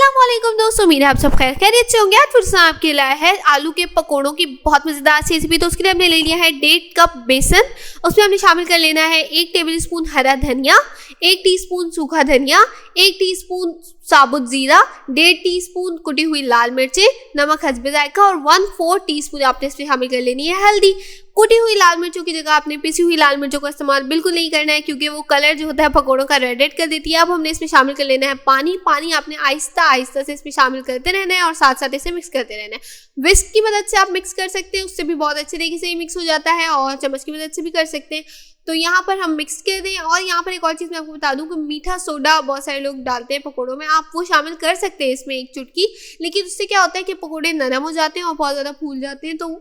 अस्सलाम वालेकुम दोस्तों, उम्मीद है आप सब खैरियत से होंगे। आज फिर से आपके लाया है आलू के पकौड़ों की बहुत मज़ेदार सी रेसिपी। तो उसके लिए हमने ले लिया है 1.5 कप बेसन। उसमें हमने शामिल कर लेना है 1 टेबलस्पून हरा धनिया, 1 टीस्पून सूखा धनिया, 1 टीस्पून साबुत जीरा, 1.5 टीस्पून कुटी हुई लाल मिर्चें, नमक हस्बे जायका और 1/4 टीस्पून आपने इसमें शामिल कर लेनी है हल्दी। कुटी हुई लाल मिर्चों की जगह आपने पिसी हुई लाल मिर्चों का इस्तेमाल बिल्कुल नहीं करना है, क्योंकि वो कलर जो होता है पकौड़ों का रेड कर देती है। अब हमने इसमें शामिल कर लेना है पानी आपने आहिस्ता से इसमें शामिल करते रहना है और साथ साथ इसे मिक्स करते रहना है। विस्क की मदद से आप मिक्स कर सकते हैं, उससे भी बहुत अच्छे तरीके से मिक्स हो जाता है, और चम्मच की मदद से भी कर सकते हैं। तो यहाँ पर हम मिक्स कर दें। और यहाँ पर एक और चीज़ मैं आपको बता दूं कि मीठा सोडा बहुत सारे लोग डालते हैं पकौड़ों में, आप वो शामिल कर सकते हैं इसमें 1 चुटकी। लेकिन उससे क्या होता है कि पकौड़े नरम हो जाते हैं और बहुत ज़्यादा फूल जाते हैं, तो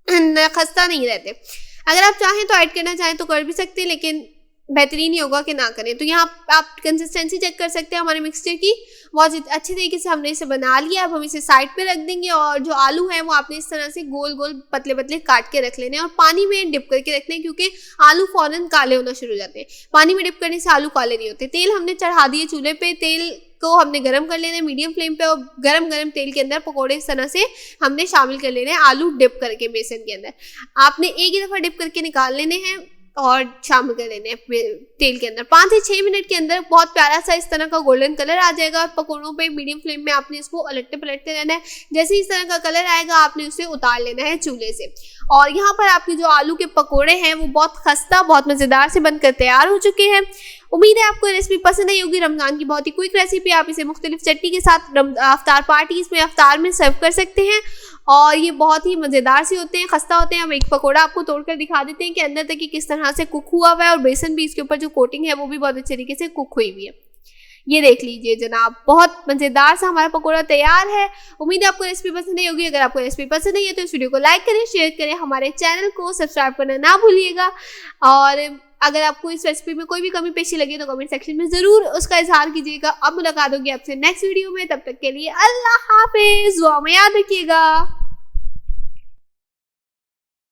खस्ता नहीं रहते। अगर आप चाहें तो ऐड करना चाहें तो कर भी सकते हैं, लेकिन बेहतरीन ही होगा कि ना करें। तो यहाँ आप कंसिस्टेंसी चेक कर सकते हैं हमारे मिक्सचर की। बहुत अच्छे तरीके से हमने इसे बना लिया। अब हम इसे साइड पे रख देंगे, और जो आलू है वो आपने इस तरह से गोल गोल पतले पतले काट के रख लेने हैं और पानी में डिप करके रखने हैं, क्योंकि आलू फौरन काले होना शुरू हो जाते हैं। पानी में डिप करने से आलू काले नहीं होते। तेल हमने चढ़ा दिए चूल्हे पे, तेल को हमने गरम कर लेना है मीडियम फ्लेम पे, और गरम तेल के अंदर पकोड़े इस तरह से हमने शामिल कर लेने हैं आलू डिप करके बेसन के अंदर। आपने एक ही दफ़ा डिप करके निकाल लेने हैं और शामिल कर लेने हैं तेल के अंदर। 5 से 6 मिनट के अंदर बहुत प्यारा सा इस तरह का गोल्डन कलर आ जाएगा। और पकौड़ों पे मीडियम फ्लेम में आपने इसको उलटते पलटते रहना है। जैसे ही इस तरह का कलर आएगा आपने उसे उतार लेना है चूल्हे से। और यहाँ पर आपके जो आलू के पकौड़े हैं वो बहुत खस्ता, बहुत मज़ेदार से बनकर तैयार हो चुके हैं। उम्मीद है आपको रेसिपी पसंद आई होगी। रमज़ान की बहुत ही क्विक रेसिपी, आप इसे मुख्तलिफ चटनी के साथ अफ्तार पार्टीज़ में अफ्तार में सर्व कर सकते हैं, और ये बहुत ही मज़ेदार से होते हैं, खस्ता होते हैं। हम एक पकोड़ा आपको तोड़कर दिखा देते हैं कि अंदर तक कि किस तरह से कुक हुआ हुआ है, और बेसन भी इसके ऊपर जो कोटिंग है वो भी बहुत अच्छे तरीके से कुक हुई हुई है। ये देख लीजिए जनाब, बहुत मज़ेदार सा हमारा पकोड़ा तैयार है। उम्मीद है आपको रेसिपी पसंद आई होगी। अगर आपको रेसिपी पसंद आई है तो इस वीडियो को लाइक करें, शेयर करें, हमारे चैनल को सब्सक्राइब करना ना भूलिएगा। और अगर आपको इस रेसिपी में कोई भी कमी पेशी लगे तो कमेंट सेक्शन में ज़रूर उसका इजहार कीजिएगा। अब मुलाकात होगी आपसे नेक्स्ट वीडियो में, तब तक के लिए अल्लाह हाफिज़, दुआ में याद रखिएगा।